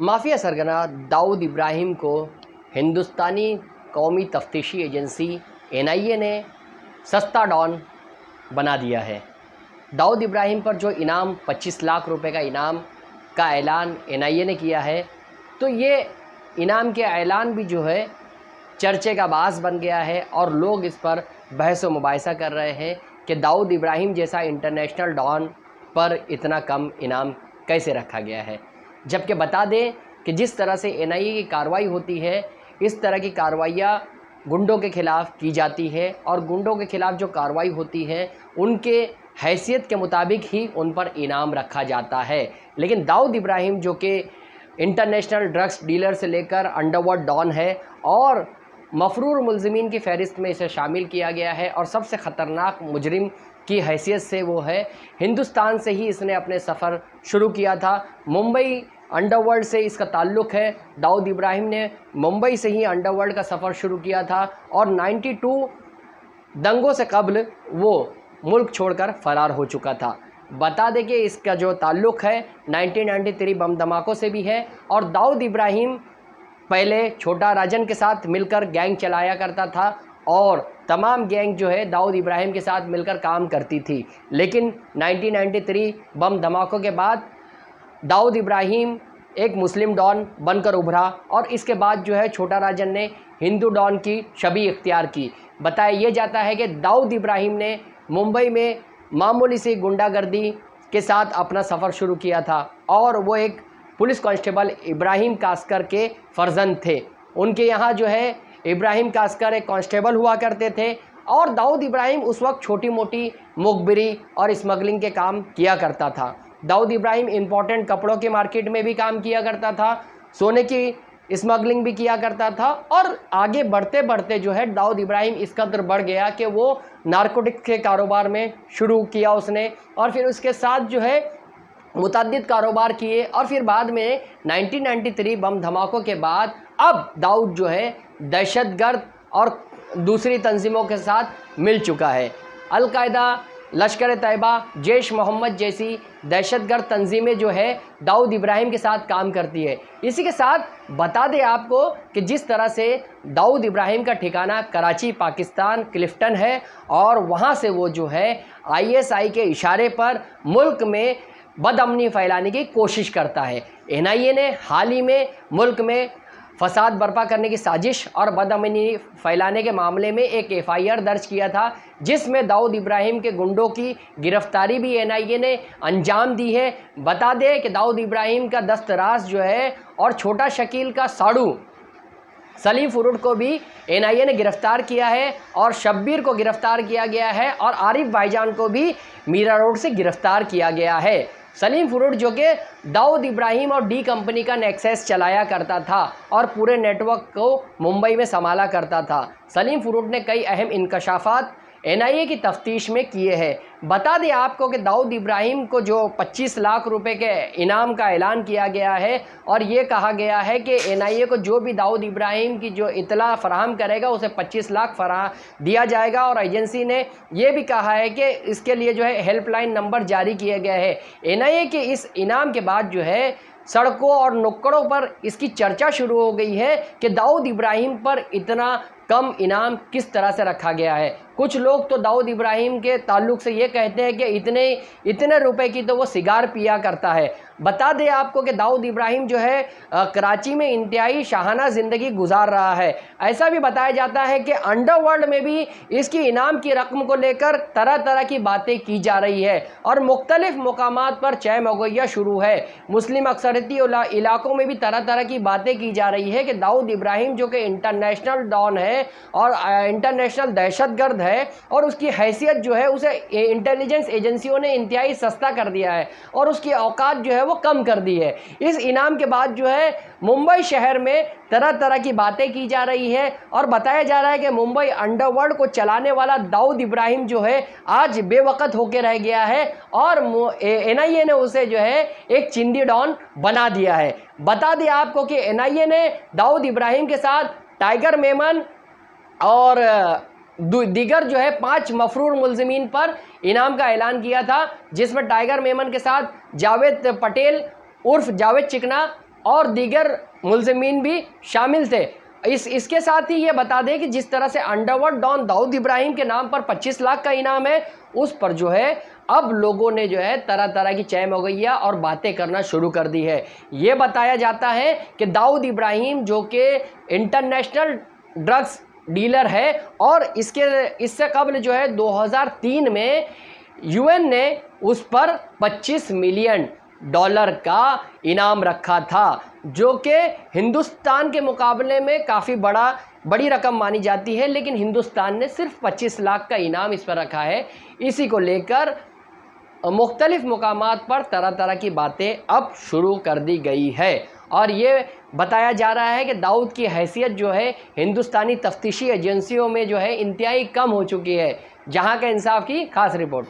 Mafia सरगना दाऊद इब्राहिम को हिंदुस्तानी कौमी तफ्तीशी एजेंसी एनआईए ने सस्ता डॉन बना दिया है। दाऊद इब्राहिम पर जो इनाम 25 लाख रुपए का इनाम का ऐलान एनआईए ने किया है, तो ये इनाम के ऐलान भी जो है चर्चे का बास बन गया है और लोग इस पर बहस व मुबाहिसा कर रहे हैं कि दाऊद इब्राहिम जैसा इंटरनेशनल डॉन पर इतना कम इनाम कैसे रखा गया है। जबकि बता दें कि जिस तरह से एनआईए की कार्रवाई होती है, इस तरह की कार्रवाइयाँ गुंडों के ख़िलाफ़ की जाती है और गुंडों के ख़िलाफ़ जो कार्रवाई होती है उनके हैसियत के मुताबिक ही उन पर इनाम रखा जाता है। लेकिन दाऊद इब्राहिम जो कि इंटरनेशनल ड्रग्स डीलर से लेकर अंडरवर्ल्ड डॉन है और मफरूर मुलज़िमीन की फ़हरिस्त में इसे शामिल किया गया है और सबसे ख़तरनाक मुजरिम की हैसियत से वो है। हिंदुस्तान से ही इसने अपने सफ़र शुरू किया था। मुंबई अंडरवर्ल्ड से इसका ताल्लुक़ है। दाऊद इब्राहिम ने मुंबई से ही अंडरवर्ल्ड का सफ़र शुरू किया था और 92 दंगों से कबल वो मुल्क छोड़कर फ़रार हो चुका था। बता दें कि इसका जो ताल्लुक़ है 1993 बम धमाकों से भी है और दाऊद इब्राहिम पहले छोटा राजन के साथ मिलकर गैंग चलाया करता था और तमाम गैंग जो है दाऊद इब्राहिम के साथ मिलकर काम करती थी। लेकिन 1993 बम धमाकों के बाद दाऊद इब्राहिम एक मुस्लिम डॉन बनकर उभरा और इसके बाद जो है छोटा राजन ने हिंदू डॉन की छवि इख्तियार की। बताया ये जाता है कि दाऊद इब्राहिम ने मुंबई में मामूली सी गुंडागर्दी के साथ अपना सफ़र शुरू किया था और वो एक पुलिस कांस्टेबल इब्राहिम कास्कर के फर्जंद थे। उनके यहाँ जो है इब्राहिम कास्कर एक कांस्टेबल हुआ करते थे और दाऊद इब्राहिम उस वक्त छोटी मोटी मुखबिरी और स्मगलिंग के काम किया करता था। दाऊद इब्राहिम इंपॉर्टेंट कपड़ों के मार्केट में भी काम किया करता था, सोने की स्मगलिंग भी किया करता था और आगे बढ़ते बढ़ते जो है दाऊद इब्राहिम इस कदर बढ़ गया कि वो नारकोटिक्स के कारोबार में शुरू किया उसने और फिर उसके साथ जो है मुतअद्दिद कारोबार किए और फिर बाद में 1993 बम धमाकों के बाद अब दाऊद जो है दहशतगर्द और दूसरी तंजीमों के साथ मिल चुका है। अल-कायदा, लश्कर तैयबा, जैश मोहम्मद जैसी दहशतगर्द तंजीमें जो है दाऊद इब्राहिम के साथ काम करती है। इसी के साथ बता दें आपको कि जिस तरह से दाऊद इब्राहिम का ठिकाना कराची पाकिस्तान क्लिफ्टन है और वहाँ से वो जो है आईएसआई के इशारे पर मुल्क में बदअमनी फैलाने की कोशिश करता है। एनआईए ने हाल ही में मुल्क में फसाद बर्पा करने की साजिश और बदअमनी फैलाने के मामले में एक एफआईआर दर्ज किया था, जिसमें दाऊद इब्राहिम के गुंडों की गिरफ्तारी भी एनआईए ने अंजाम दी है। बता दें कि दाऊद इब्राहिम का दस्तराज जो है और छोटा शकील का साड़ू सलीम फुरुड को भी एनआईए ने गिरफ़्तार किया है और शब्बीर को गिरफ़्तार किया गया है और आरिफ भाईजान को भी मीरा रोड से गिरफ़्तार किया गया है। सलीम फुरुड जो कि दाऊद इब्राहिम और डी कंपनी का नेक्सस चलाया करता था और पूरे नेटवर्क को मुंबई में संभाला करता था। सलीम फुरुड ने कई अहम इंकशाफात एनआईए की तफ्तीश में किए हैं। बता दें आपको कि दाऊद इब्राहिम को जो 25 लाख रुपए के इनाम का ऐलान किया गया है और ये कहा गया है कि एनआईए को जो भी दाऊद इब्राहिम की जो इतला फराहम करेगा उसे 25 लाख दिया जाएगा और एजेंसी ने ये भी कहा है कि इसके लिए जो है हेल्पलाइन नंबर जारी किए गए हैं। एनआईए के इस इनाम के बाद जो है सड़कों और नुक्कड़ों पर इसकी चर्चा शुरू हो गई है कि दाऊद इब्राहिम पर इतना कम इनाम किस तरह से रखा गया है। कुछ लोग तो दाऊद इब्राहिम के ताल्लुक़ से ये कहते हैं कि इतने रुपए की तो वो सिगार पिया करता है। बता दें आपको कि दाऊद इब्राहिम जो है कराची में इंतहाई शाहाना ज़िंदगी गुजार रहा है। ऐसा भी बताया जाता है कि अंडरवर्ल्ड में भी इसकी इनाम की रकम को लेकर तरह तरह की बातें की जा रही है और मुख्तलिफ़ मकामात पर चह मगोइया शुरू है। मुस्लिम अक्सरियती इलाकों में भी तरह तरह की बातें की जा रही है कि दाऊद इब्राहिम जो कि इंटरनेशनल डॉन है और इंटरनेशनल दहशतगर्द है और उसकी हैसियत जो है उसे इंटेलिजेंस एजेंसियों ने इंतहाई सस्ता कर दिया है और उसकी औकात जो है वो कम कर दी है। इस इनाम के बाद जो है मुंबई शहर में तरह तरह की बातें की जा रही है और बताया जा रहा है कि मुंबई अंडरवर्ल्ड को चलाने वाला दाऊद इब्राहिम जो है आज बेवकत होकर रह गया है और एनआईए ने उसे जो है एक चिंदी डॉन बना दिया है। बता दें आपको कि एनआईए ने दाऊद इब्राहिम के साथ टाइगर मेमन और दीगर जो है 5 मफरूर मुलज़िमीन पर इनाम का ऐलान किया था, जिसमें टाइगर मेमन के साथ जावेद पटेल उर्फ जावेद चिकना और दीगर मुलज़िमीन भी शामिल थे। इसके साथ ही ये बता दें कि जिस तरह से अंडरवर्ल्ड डॉन दाऊद इब्राहिम के नाम पर 25 लाख का इनाम है, उस पर जो है अब लोगों ने जो है तरह तरह की चहमगैया और बातें करना शुरू कर दी है। ये बताया जाता है कि दाऊद इब्राहिम जो कि इंटरनेशनल ड्रग्स डीलर है और इससे कबल जो है 2003 में यूएन ने उस पर $25 मिलियन का इनाम रखा था, जो कि हिंदुस्तान के मुकाबले में काफ़ी बड़ी रकम मानी जाती है, लेकिन हिंदुस्तान ने सिर्फ 25 लाख का इनाम इस पर रखा है। इसी को लेकर मुख्तलिफ मुकामात पर तरह तरह की बातें अब शुरू कर दी गई है और ये बताया जा रहा है कि दाऊद की हैसियत जो है हिंदुस्तानी तफ्तीशी एजेंसियों में जो है इंतहाई कम हो चुकी है। जहां का इंसाफ की खास रिपोर्ट।